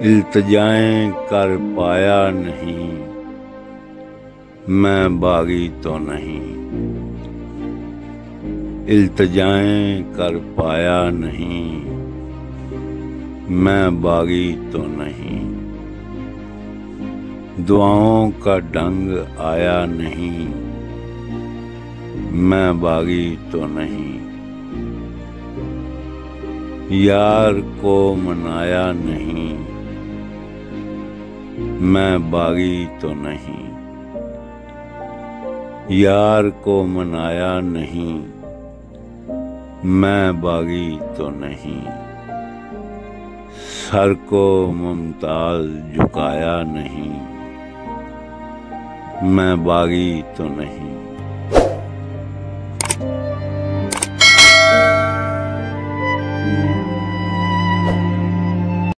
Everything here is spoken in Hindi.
इल्तिजाएं कर पाया नहीं, मैं बागी तो नहीं। इल्तिजाएं कर पाया नहीं, मैं बागी तो नहीं। दुआओं का ढंग आया नहीं, मैं बागी तो नहीं। यार को मनाया नहीं, मैं बागी तो नहीं। यार को मनाया नहीं, मैं बागी तो नहीं। सर को मुमताज झुकाया नहीं, मैं बागी तो नहीं।